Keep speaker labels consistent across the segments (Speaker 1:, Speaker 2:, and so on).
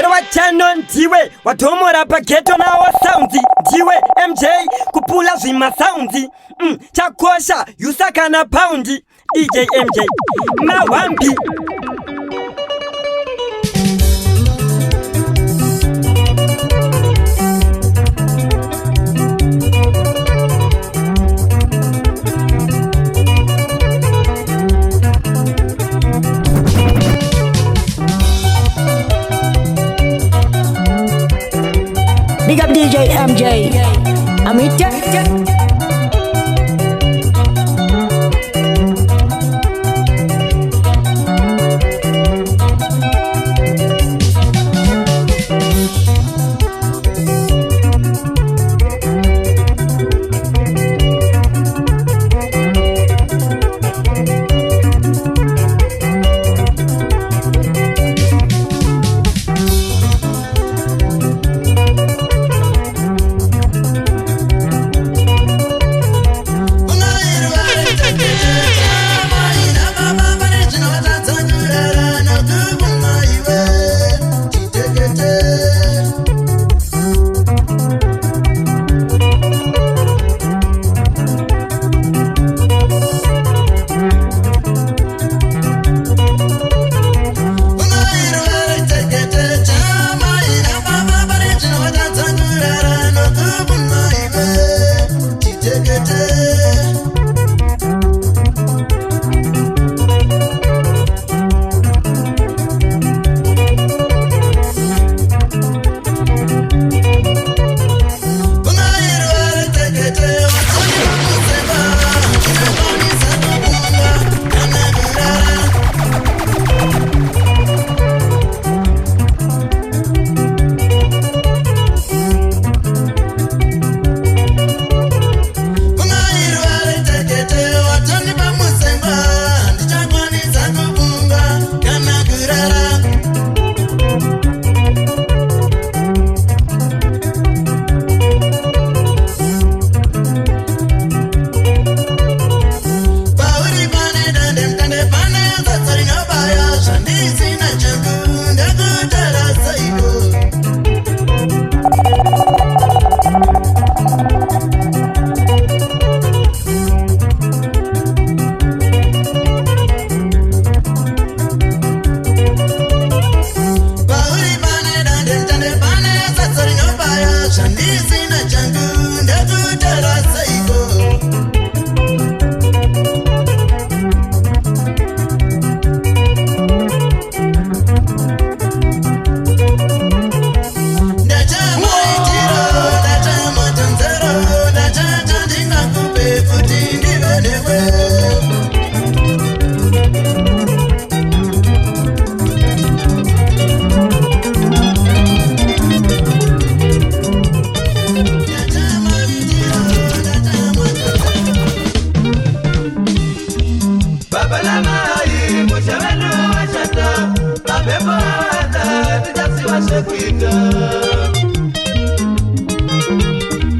Speaker 1: Wachano ndiwe watomora pageto nawo sounds ndiwe MJ kupula zvima sounds chakosha yusakana paundi DJ MJ mawambi
Speaker 2: Big up DJ MJ. Amita.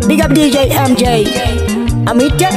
Speaker 2: Big up DJ MJ. Amita.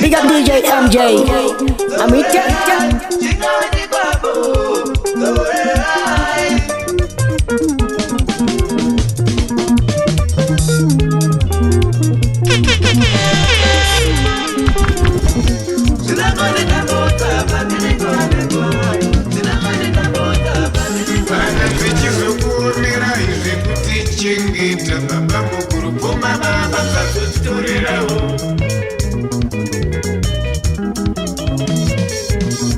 Speaker 2: Big up DJ MJ. Amita.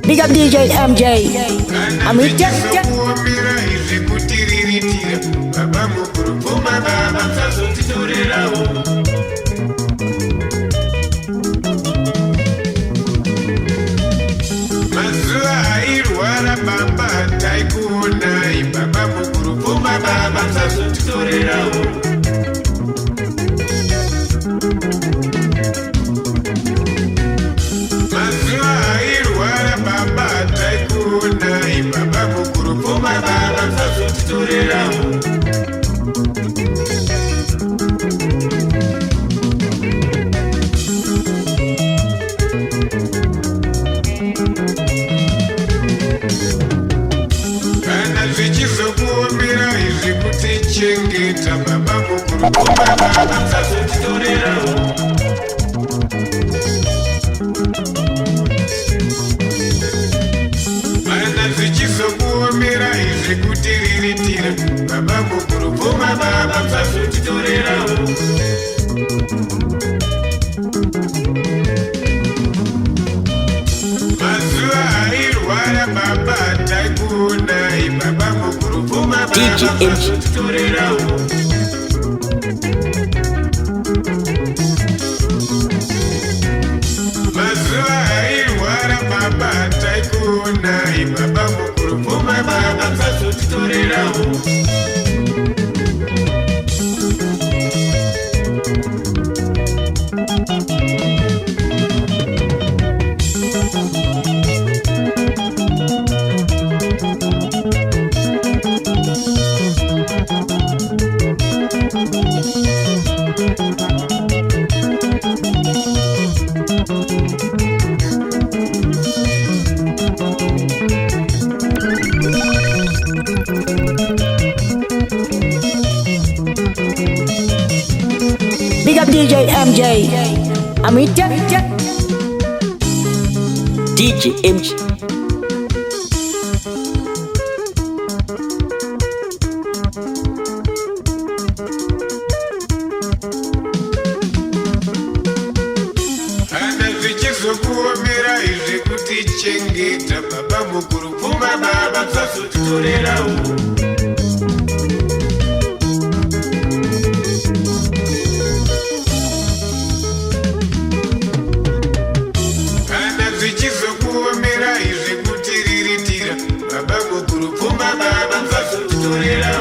Speaker 2: Big up DJ MJ. Amita. Big up DJ MJ. Amita. DJ MJ.
Speaker 3: Chengeta baba mukuru puma baba tsasotorera kana zvichizokuomera izvi kutiriritira baba mukuru puma baba tsasotorera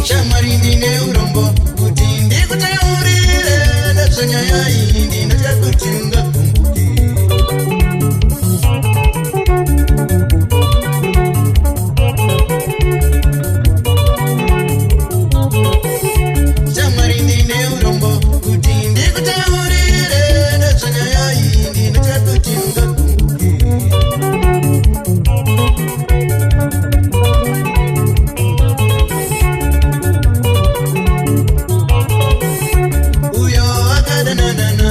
Speaker 4: Chamarindi neurombo kuti ndikutaurire ndazvanyaya iyi ndinoda kuti ungakumbuke Chamarindi neurombo kuti ndikutaurire ndazvanyaya iyi ndinoda kuti ungakumbuke na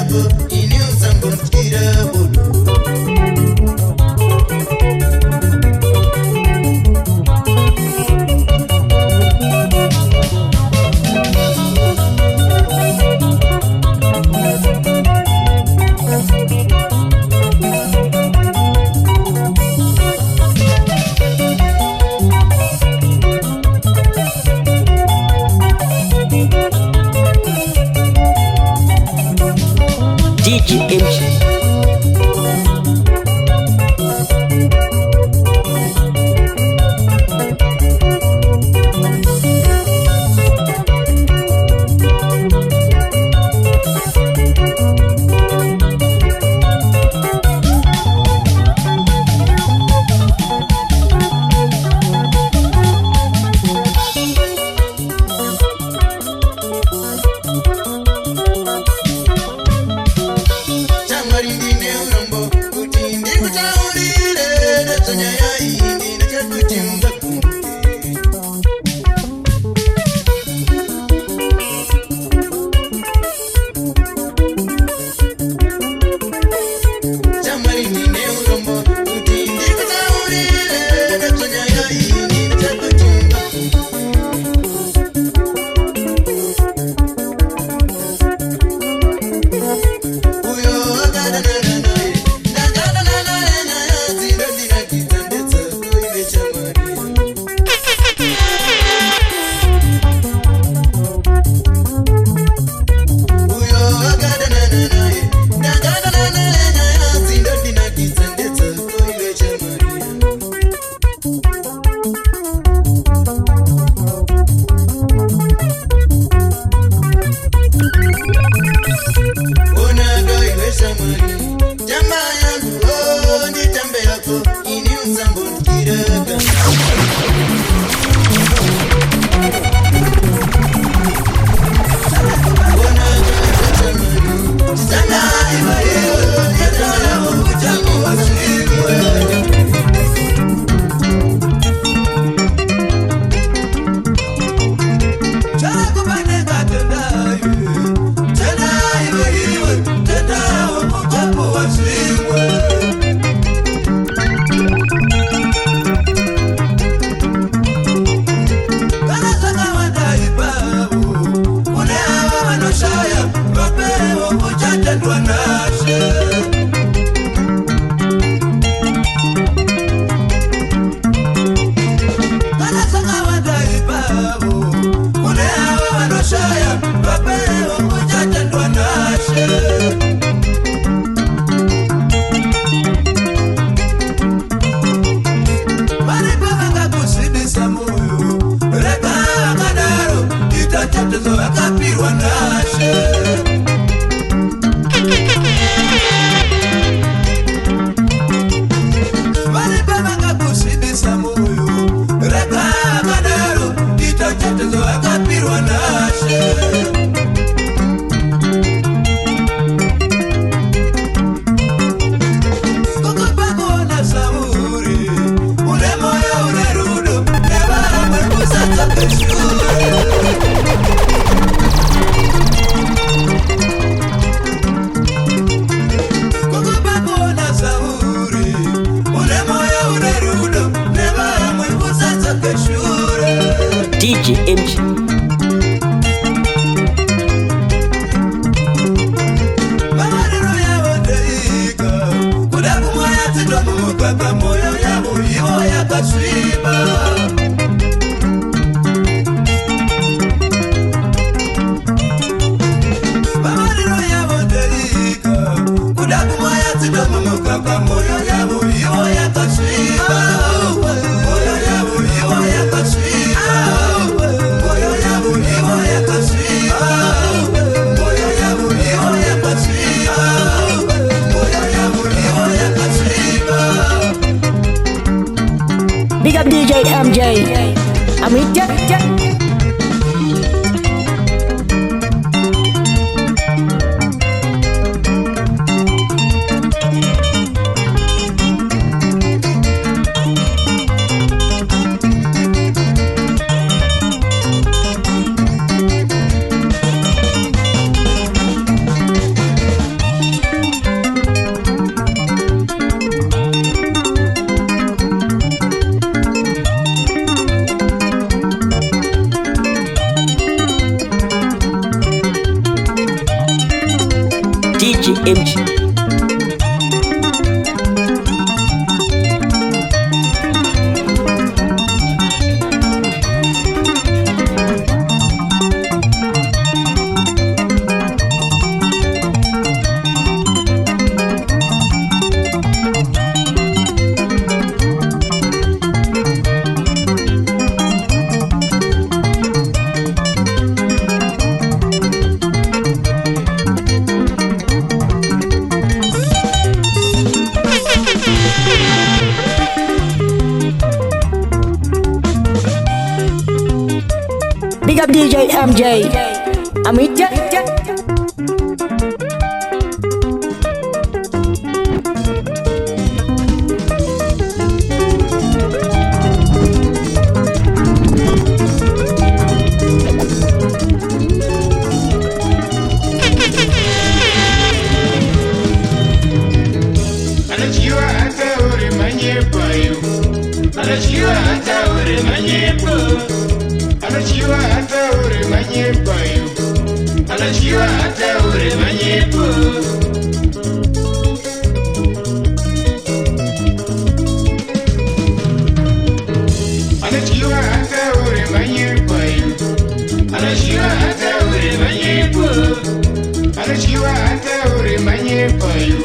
Speaker 4: yako ini usambonjira bodo.
Speaker 2: DJ MJ. DJ MJ. Big up DJ MJ. Amita.
Speaker 3: Anachiwa hata uri manyepo yo. Anachiwa hata uri manyepo. Anachiwa hata uri manyepo yo. Anachiwa hata uri manyepo. Anachiwa hata uri manyepo yo. Anachiwa hata uri manyepo. Anachiwa hata uri manyepo yo.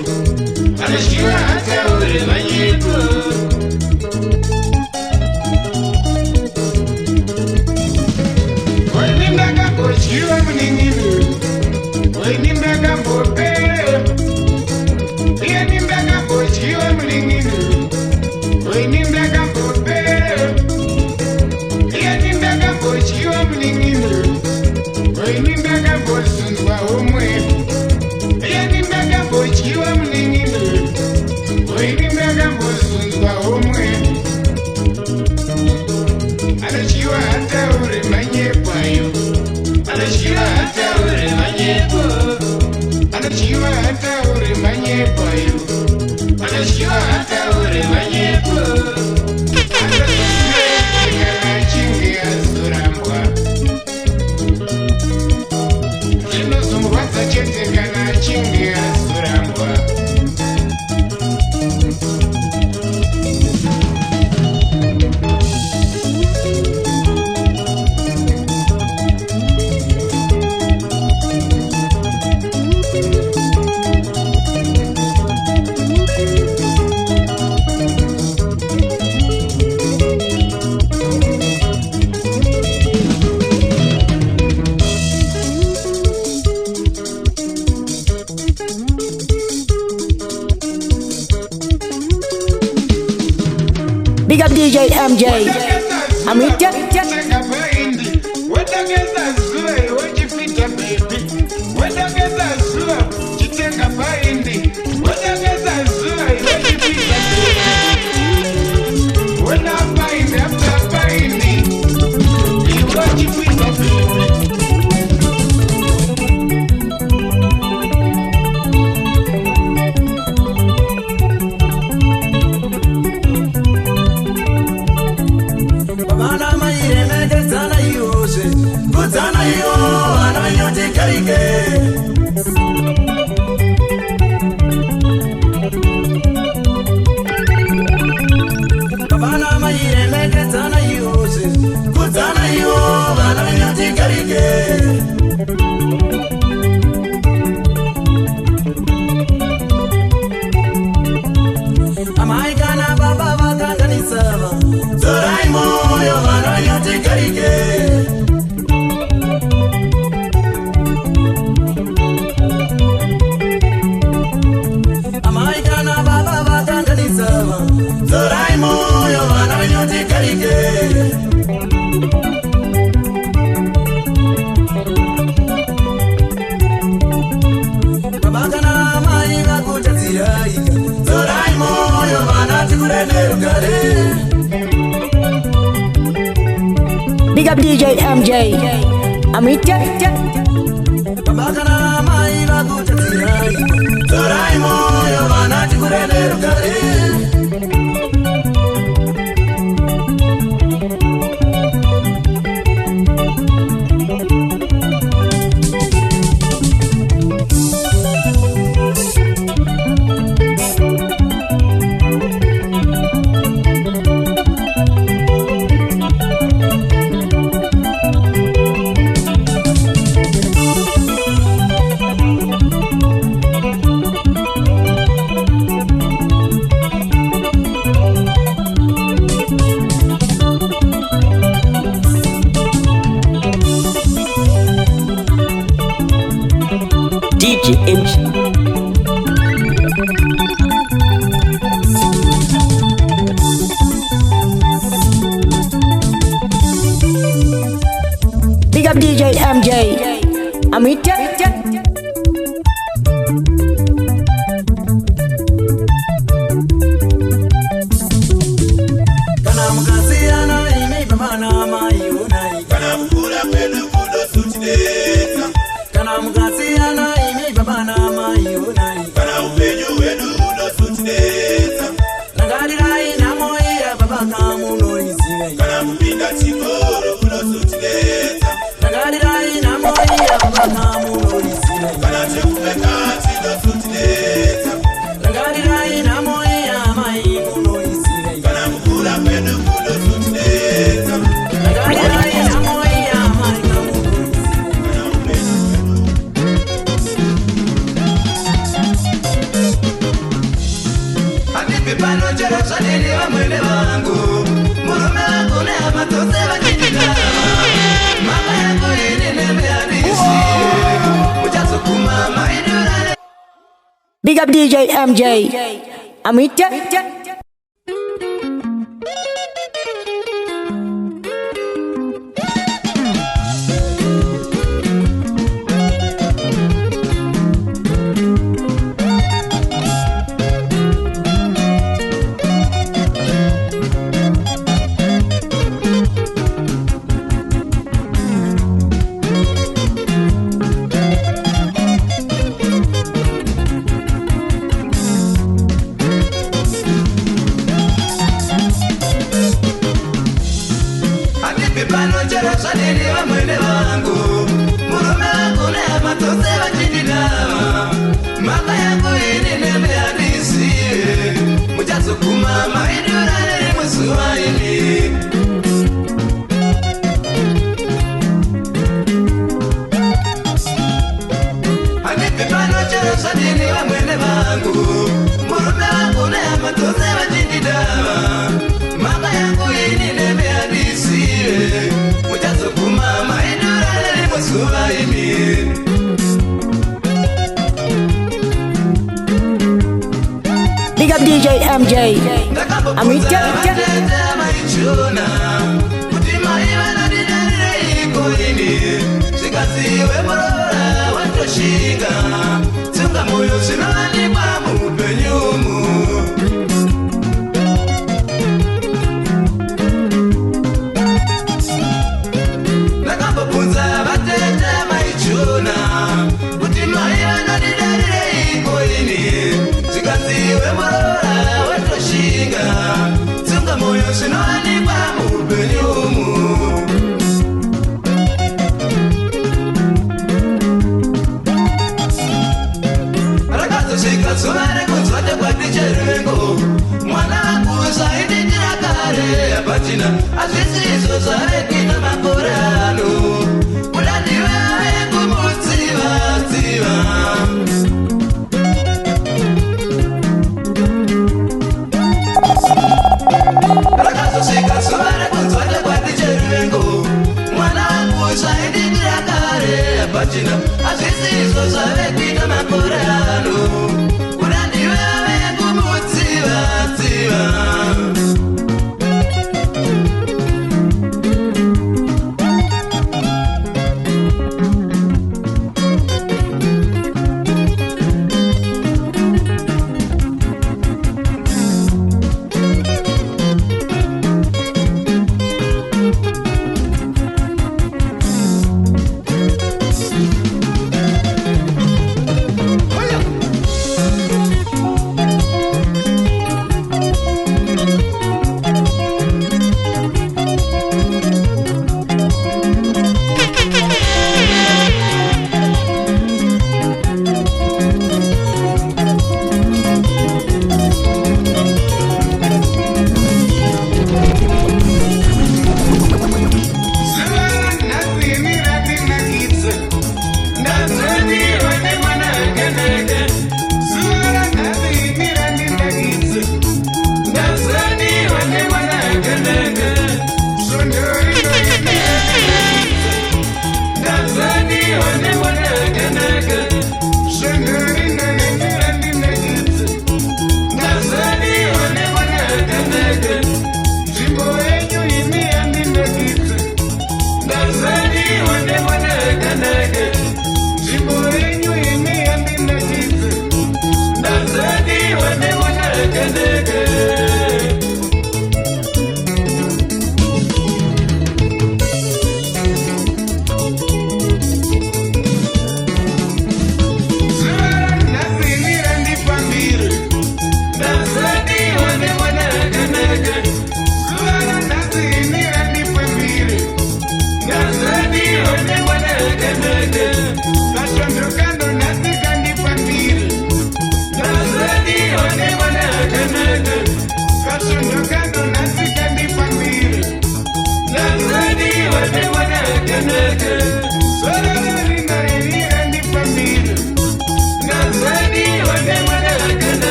Speaker 3: Anachiwa hata uri manyepo. Oinimbaga mbochiwa mninginu. Oinimbaga mbope. Oinimbaga mbochiwa mninginu. Oinimbaga mbope. Oinimbaga mbochiwa mninginu. Oinimbaga mbosundwa omwe. Oinimbaga mbochiwa mninginu. Oinimbaga mbosundwa omwe. Anachiwa hata uri manyepo yo. Anachiwa hata uri manyepo. Anachiwa hata uri manyepo yo. Anachiwa hata uri manyepo. Anasosiyekana chingi azurambwa. Zvinozomurwadza chete kana chingi azurambwa.
Speaker 2: Big up DJ MJ. Amita. Big up DJ MJ. Amita. Big up DJ MJ. Amita. Big up DJ MJ. Amita. Big up DJ MJ. Amita.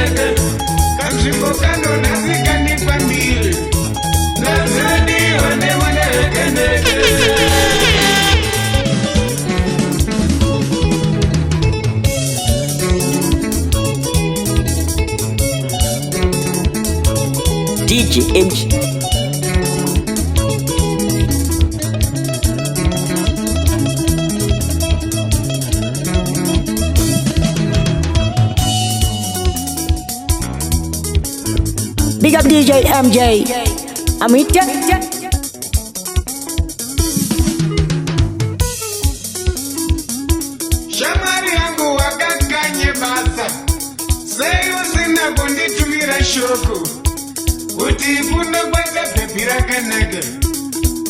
Speaker 3: eke kanzvimbo kanonasika nepamiri nazodiwa nemunekeneke
Speaker 2: DJ MJ. Big up DJ MJ. Amita.
Speaker 3: shamwari yangu wakakanye basa sei usina kunditumira shoko kuti fundo kwete pepi rakanaka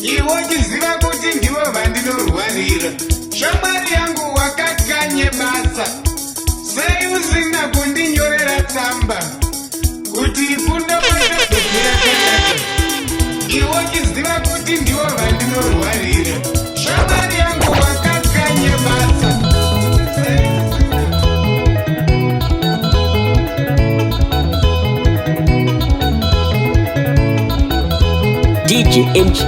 Speaker 3: iwo chiziva kuti ndivo vandinorwarira shamwari yangu wakakanye basa sei usina kundinyorera tsamba kuti fundo kwete pepi rakanaka iwo chiziva kuti ndivo vandinorwarira shamwari yangu wakakanye basa
Speaker 2: DJ MJ.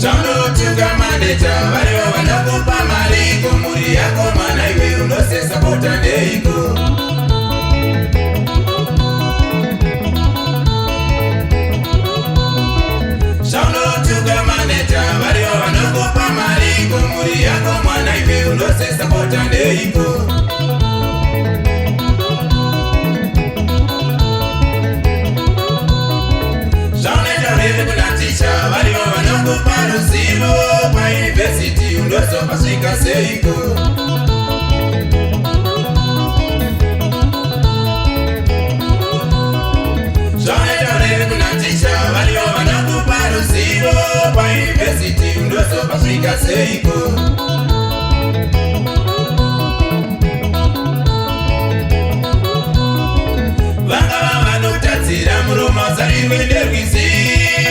Speaker 3: Shanotuka maneja vario vanakupa mali kumuri yako mana iwe unosesa kutandeiko Shanotuka maneja vario vanakupa mali kumuri yako mana iwe unosesa kutandeiko Shaneta vile kunatisha vario vanakupa ruzivo pa university unozopasika seiko Shaneta vile kunatisha vario vanakupa ruzivo pa university unozopasika seiko Vanga vanotadzira muromo zariwenderwisi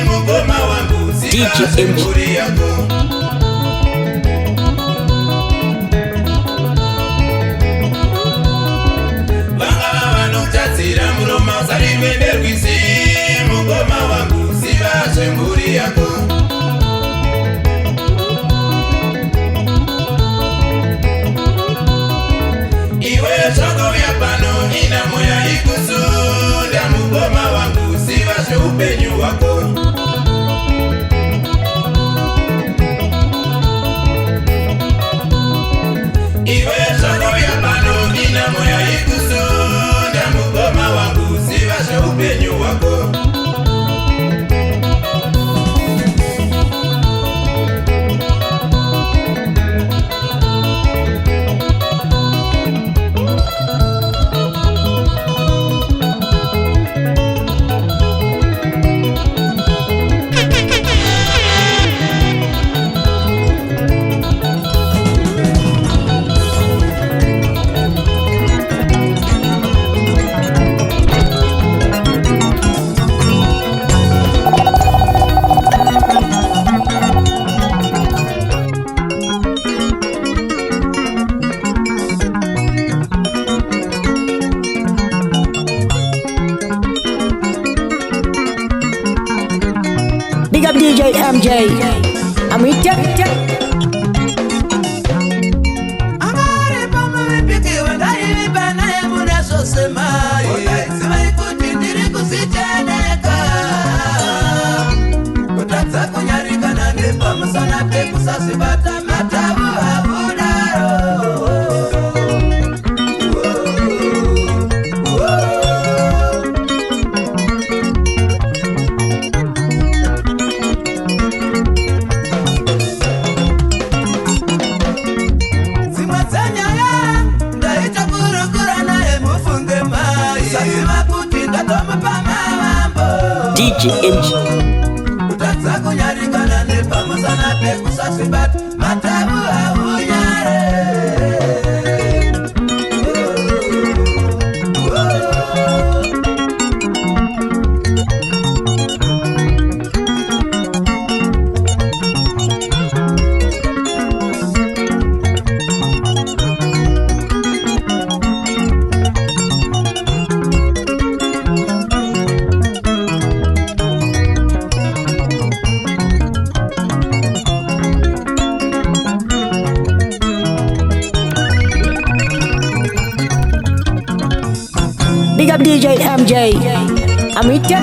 Speaker 3: mukoma wangu zivazvemburi yako Vanga vanotadzira muromo zariwenderwisi mukoma wangu zivazvemburi yako Iwe choko ya pano ina moya ikusunda mukoma wangu siva zveupenyu wako Iwe choko ya pano ina moya ikusunda mukoma wangu siva zveupenyu wako
Speaker 2: Big up DJ MJ. Amita.
Speaker 4: Amare pama mipiki wandaili bana ya muna sosemai Sima ikuti ndiri kusichaneka Kutatsa kunyarika na nipa masana peku sasibata matabu habunaro
Speaker 2: DJ MJ.
Speaker 4: Utatsa kunyarika na nipa masana peku sasibata matabu habunyare
Speaker 2: DJ MJ. Amita.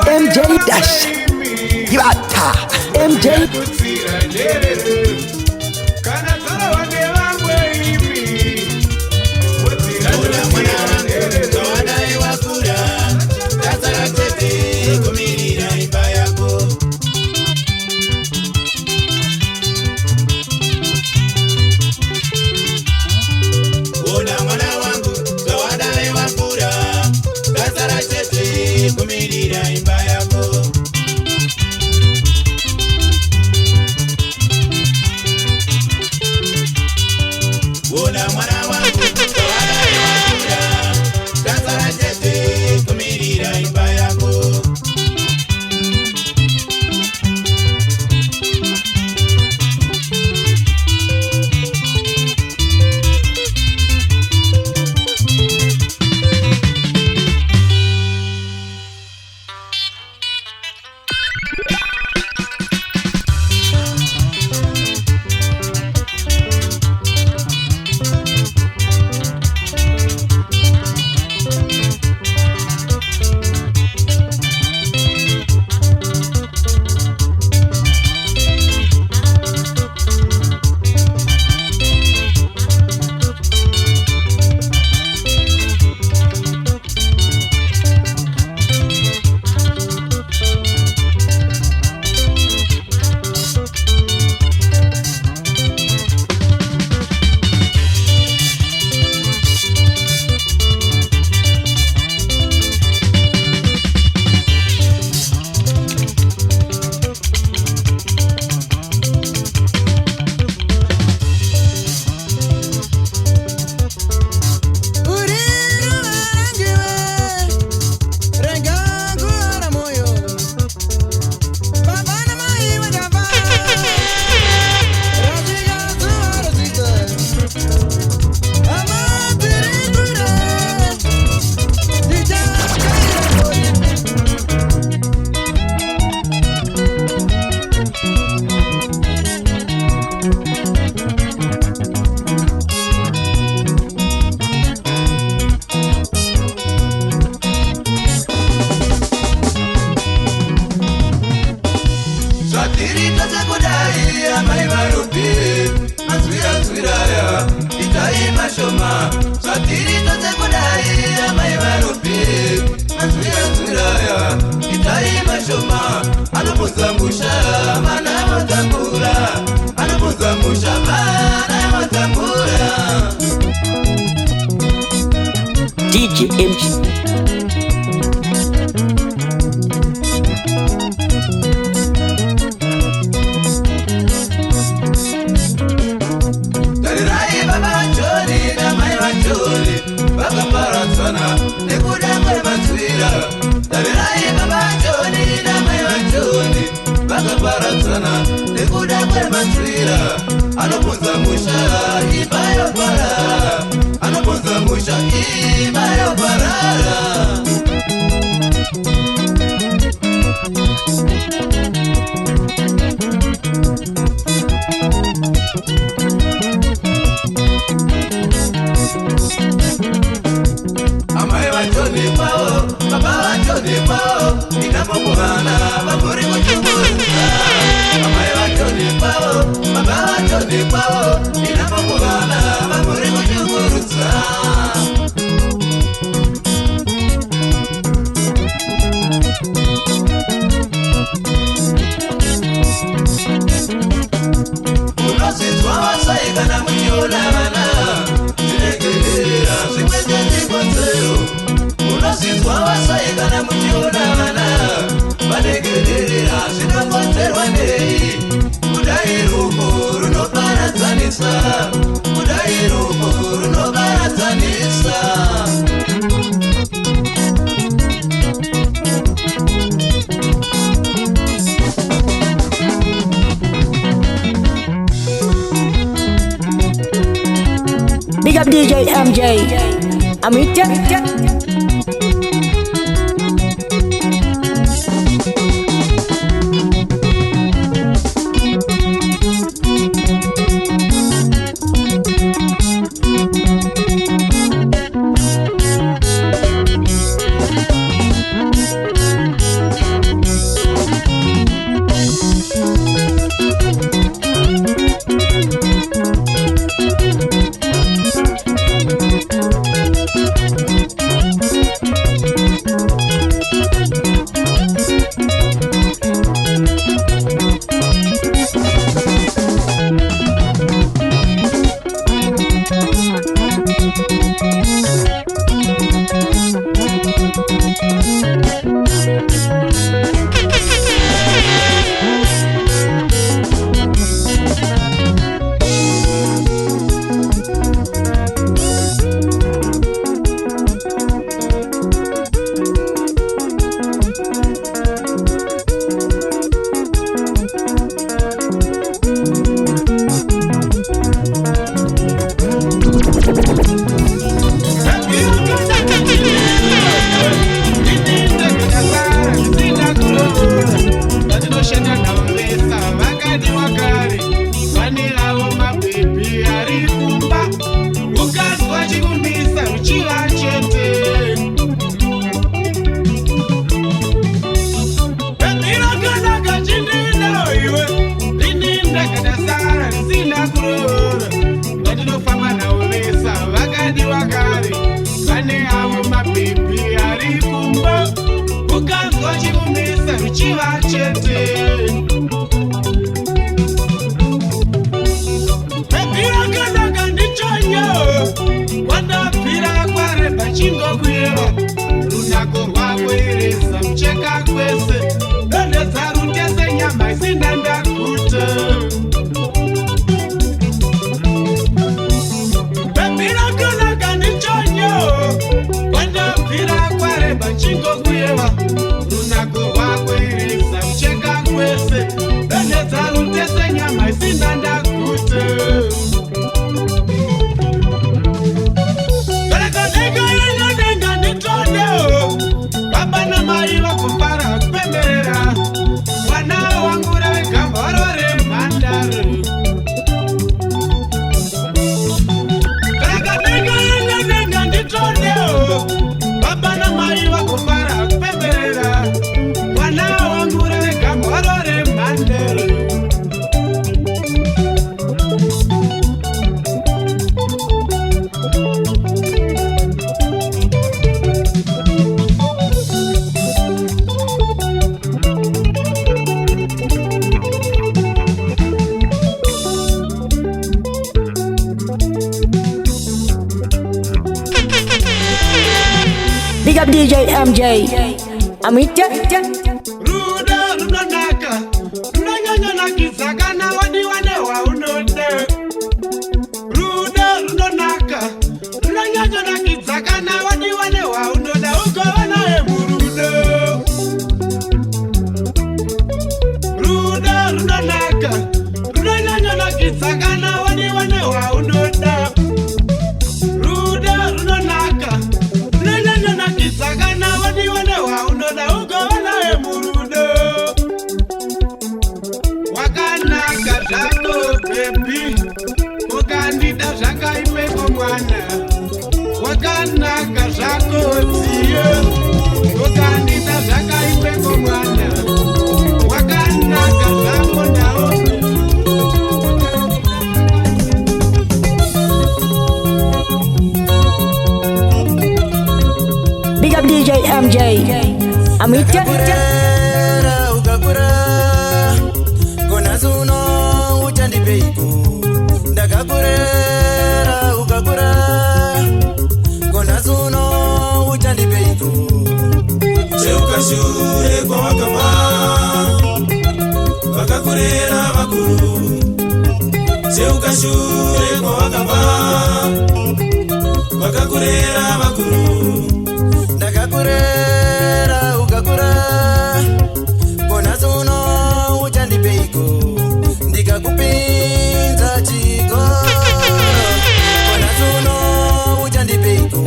Speaker 2: MJ Dash Zibata MJ
Speaker 3: kutsira njerere kana tsara wange vangwe ipi kutsira njerere
Speaker 4: Tawadai wakura Tatsara tete kumirira imba yako Ona mwana wangu tawadai wakura Tatsara tete kumirira imba yako Ona mwana wangu tawadai wakura Tatsara tete kumirira imba yako
Speaker 2: DJ MJ
Speaker 4: Anopunza musha ibayo parara Anopunza musha ibayo parara Amai wachoni pao, baba wachoni pao Ninapokuhana, baburi kuchunguza Amai wachoni pao, baba wachoni pao Ninapokuhana, baburi kuchunguza Unositwa wasaika na mwenyola wana Zinegelera, zikwete zikwateo Unositwa wasaika na mwenyola wana Vanegelera, zinakwaterwa nei Udairuko, runoparatanisa Udairuko, runoparatanisa
Speaker 2: Big up DJ MJ Amita Big up DJ MJ. Amita.
Speaker 3: Ruda runonaka, runanyanya na kisakana wadi wane wa unode. Ruda runonaka, runanyanya na kisakana wadi wane wa unode. Uko wana emurudo. Ruda runonaka, runanyanya na kisakana wadi wane wa unode. Ruda runonaka, runanyanya na kisakana wadi wane wa unode. Uko wana emurudo. Wakana kazako baby, wakandida zaka imeko mwana. Wakana kazako tiyo, wakandida zaka imeko mwana. Wakana kazako naomi.
Speaker 2: Big up DJ MJ. Amita.
Speaker 4: Ukakura kona zuno uchandipeiko ndakakurera ukakura kona zuno uchandipeiko
Speaker 5: cheukashure kwa wakama vakakurera vakuru cheukashure kwa wakama vakakurera vakuru
Speaker 4: ndakakurera ukakura kona zuno uchandipeiko ndikakupinza chikoro kona zuno uchandipeiko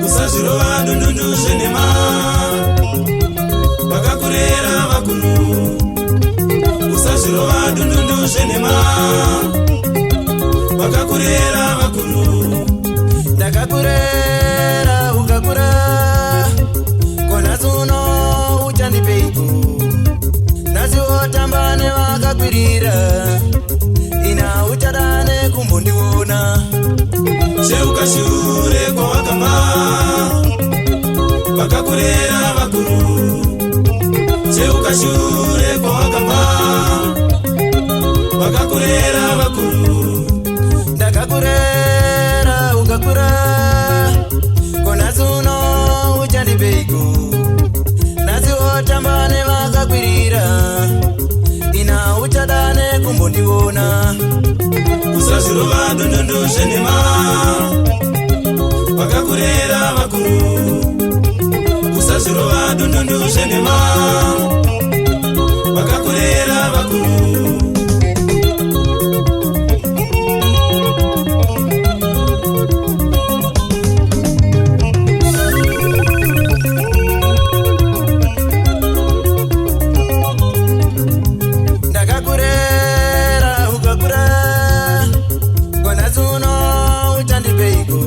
Speaker 5: usazvirova ndundundu zvenema vakakurera vakuru usazvirova ndundundu zvenema vakakurera vakuru
Speaker 4: ndakakurera ukakura kona zuno uchandipeiko naziwotamba nevakakwirira ina uchadane kumbondiona
Speaker 5: cheukashure kwa wakama vakakurera vakuru cheukashure kwa wakama vakakurera vakuru
Speaker 4: ndakakurera ukakura kona zuno uchandipeiko naziwotamba nevakakwirira ina uchadane kumbondiona
Speaker 5: usazvirova ndundundu zvenema vakakurera vakuru usazvirova ndundundu zvenema vakakurera vakuru
Speaker 4: ndakakurera ukakura kona zuno uchandipeiko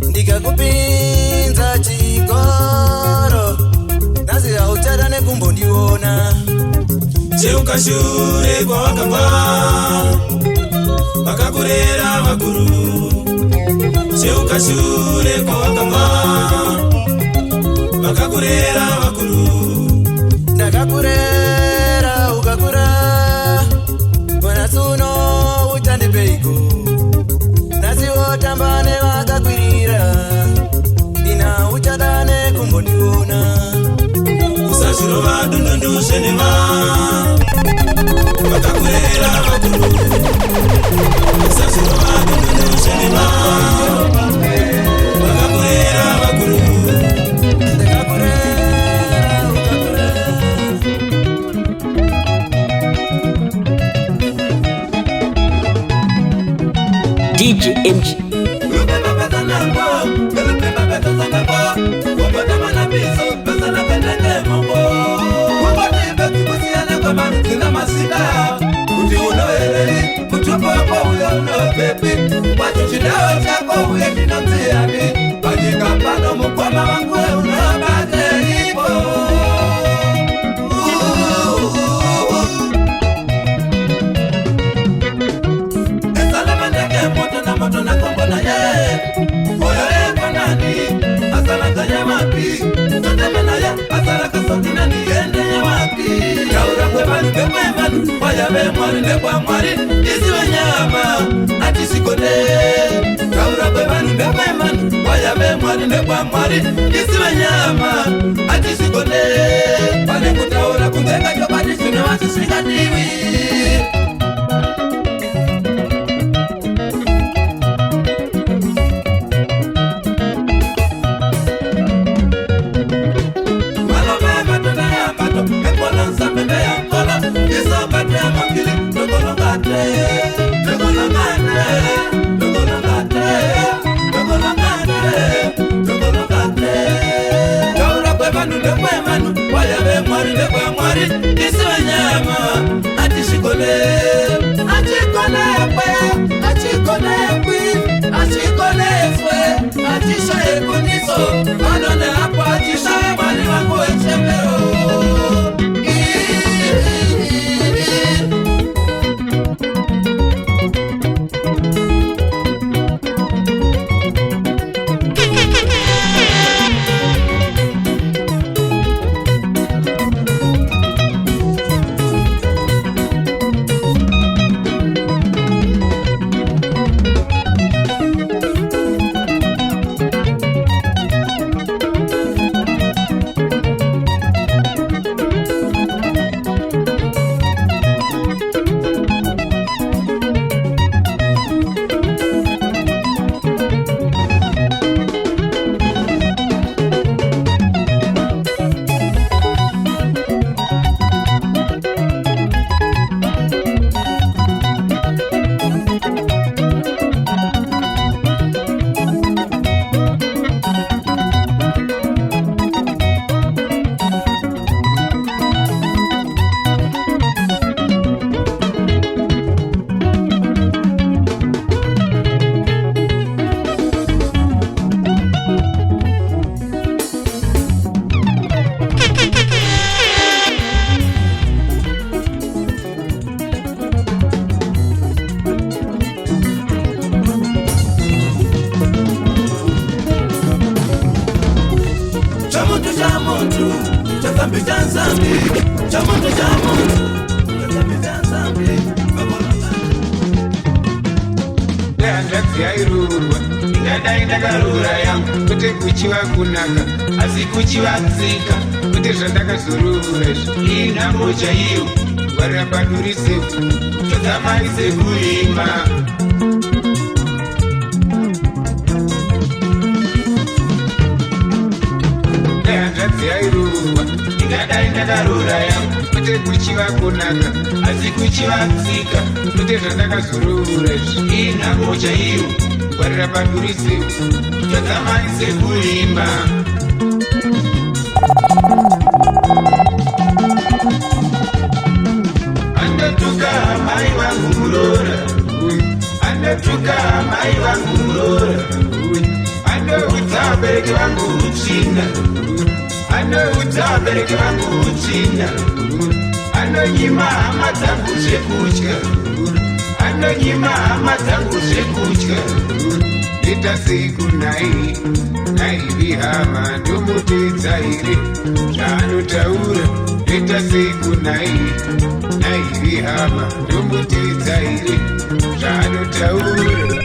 Speaker 4: ndikakupinza chikoro nazi hauchadane kumbondiona
Speaker 5: cheukashure kwa wakama vakakurera vakuru cheukashure kwa wakama vakakurera vakuru
Speaker 4: ndakakurera ukakura kona zuno uchandipeiko naziwotamba nevakakwirira ina uchadane kumbondiona
Speaker 5: usazvirova ndundundu zvenema vakakurera vakuru usazvirova ndundundu zvenema vakakurera vakuru
Speaker 4: ndakakurera ukakura
Speaker 2: DJ MJ.
Speaker 5: Mwari
Speaker 4: mwari isiwe nyama atisikone pane kutaura kungenga chobati zvinova zvisingadiwi
Speaker 3: kuchivatsika kuti zvandakazorora inhambo chaiyo warapadurise todzamaise kuimba nehanzvadzi yairurwa ingadai ndakarora yangu kuti kuchiva kunaka asi kuchivatsika kuti zvandakazorora inhambo chaiyo warapadurise todzamaise kuimba Andotuka mai vangu murora Andotuka mai vangu murora Andoudza bereke vangu uchina Andoudza bereke vangu uchina Andonyima hama dzangu zvekudya Andonyima hama dzangu zvekudya Ita siku nai Naivi hama ndomutedzaire Zvaanotaura Ita siku nai Naivi hama ndomutedzaire Zvaanotaura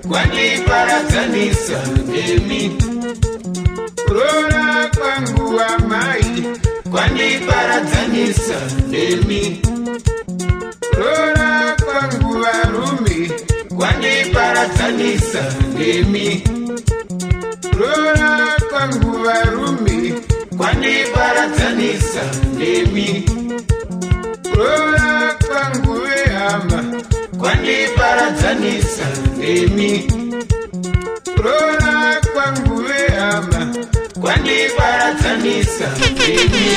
Speaker 3: Kwaniparadzanisa nemi Kurora kwangu wa mai Kwaniparadzanisa nemi Kurora kwangu wa rumi Kwaniparadzanisa nemi Kurora kwangu wa rumi Kwaniparadzanisa nemi Kurora kwangu we hama Kwaniparadzanisa nemi Kurora kwangu we hama Kwaniparadzanisa nemi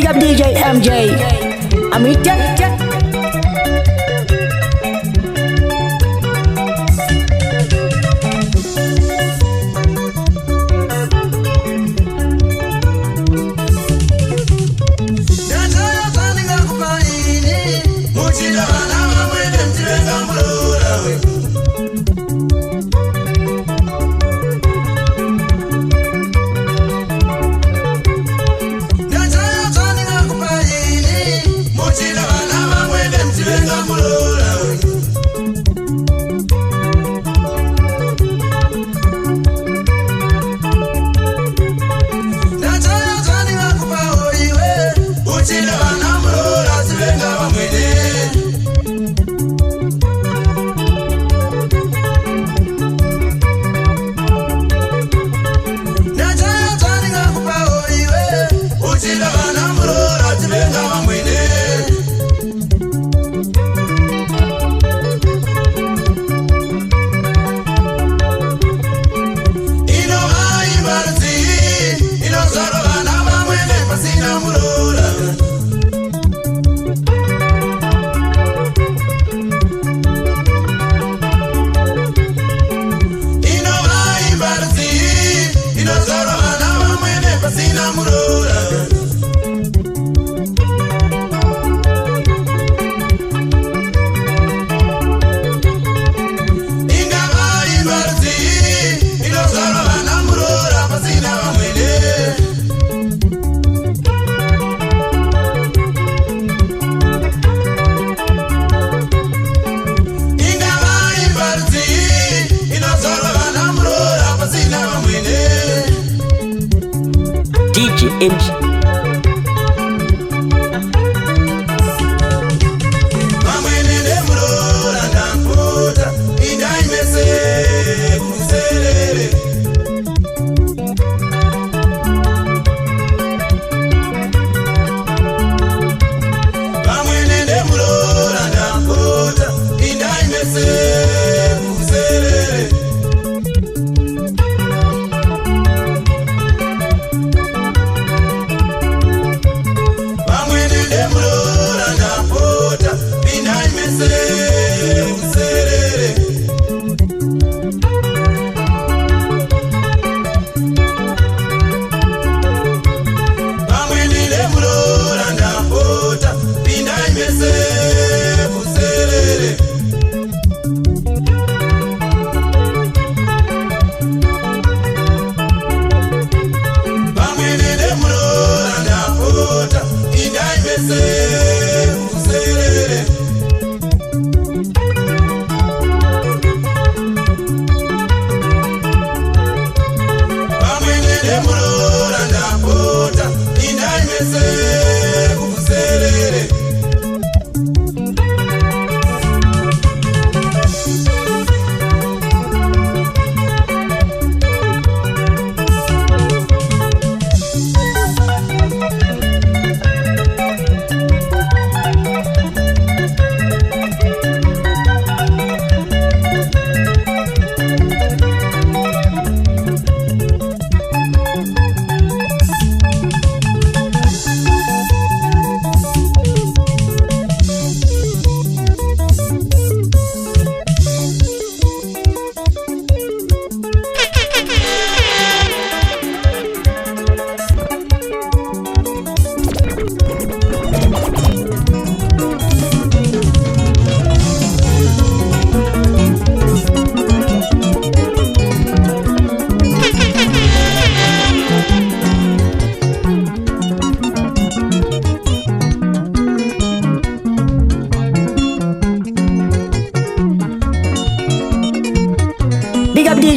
Speaker 2: up DJ MJ. Amita.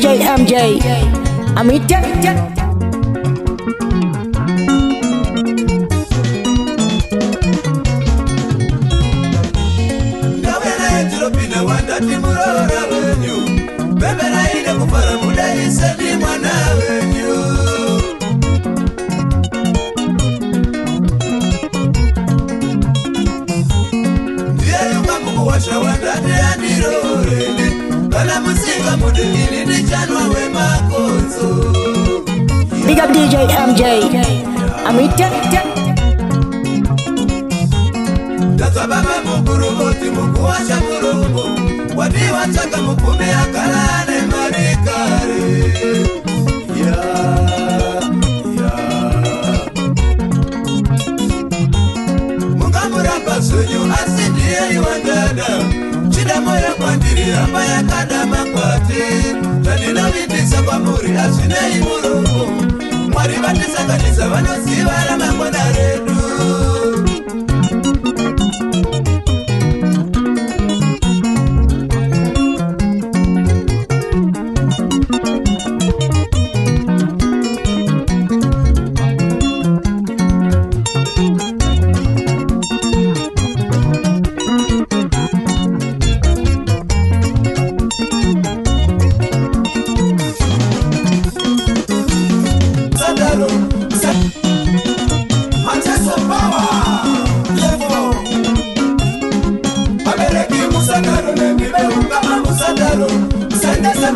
Speaker 2: DJ MJ. Amita. Big up DJ MJ. Amita.
Speaker 4: Mazababa mukuru moti mukuwasha murungu Wadiwa chaka mukumi akalane marikari Mungamuramba sunyu asidiye iwandada Chida moya kwandiri amba ya kadama kwati Tadina vitisa kwa muri asine imurungu Mwari batisa kanisa vanosivara makwanda redu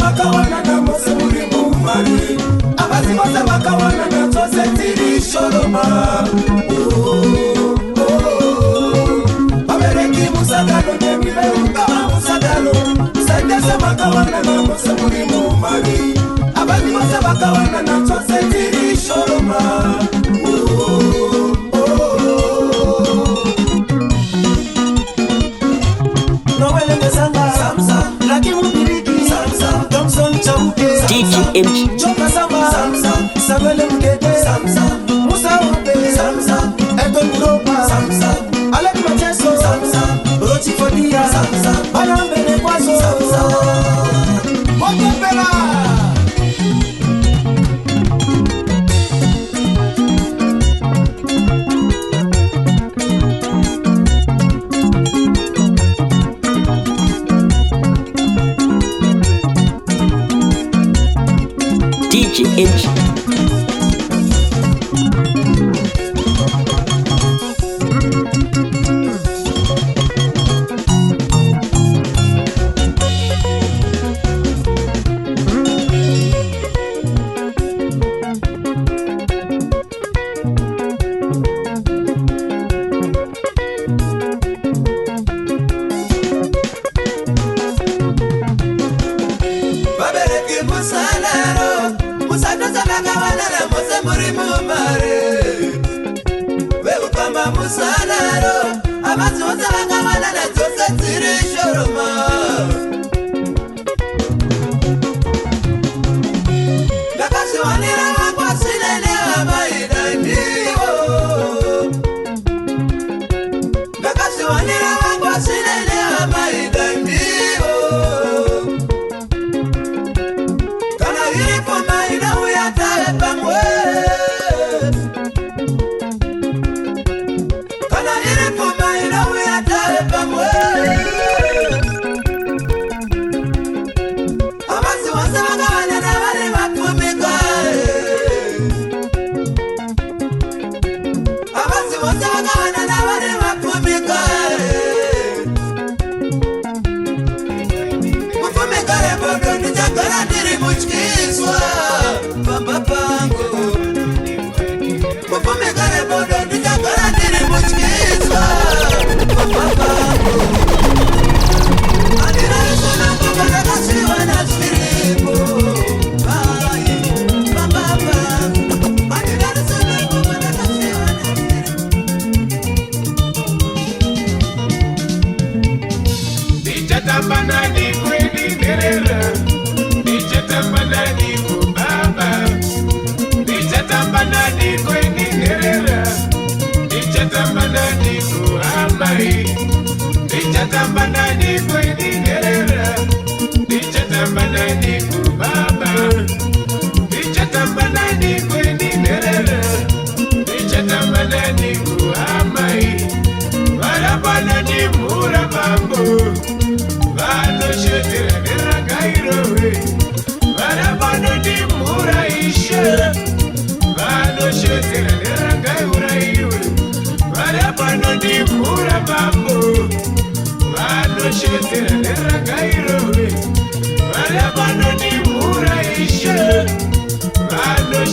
Speaker 4: Makawana na mose murimu mari Abazi mose makawana na tose tiri sholoma Amereki musadalo nemile ukama musadalo Sendese makawana na mose murimu mari Abazi mose makawana na tose tiri sholoma Nowele mesanga Samsa Laki mubiriki
Speaker 2: DJ
Speaker 4: Choka samba Samsa Samuele mkete Samsa Musa upe Samsa Edo Muropa Samsa Aleki Macheso Samsa Rochi Fodia Samsa Banambele Kwaso Samsa Mokepela
Speaker 2: DJ
Speaker 4: Musanaro, abazi wose bakabana na zose ziri shoroma Nakashiwanira wakwa sinene amaidaniwo Nakashiwanira wakwa sinene amaidaniwo Kana hiri poma ina uyatawe pamwe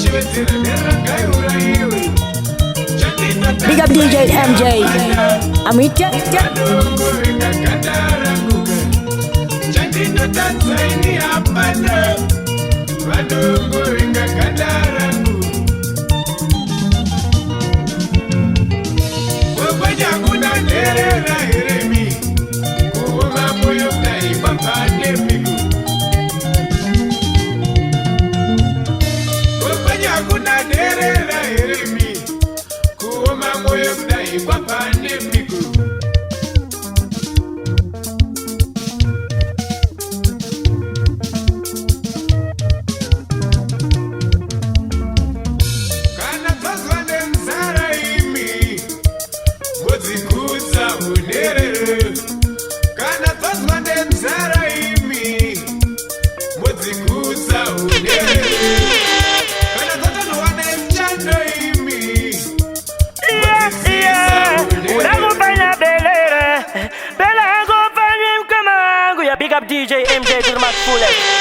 Speaker 3: Shivete,
Speaker 2: Big up DJ MJ. I'm with ya.
Speaker 6: Big up DJ MJ to the max fullest.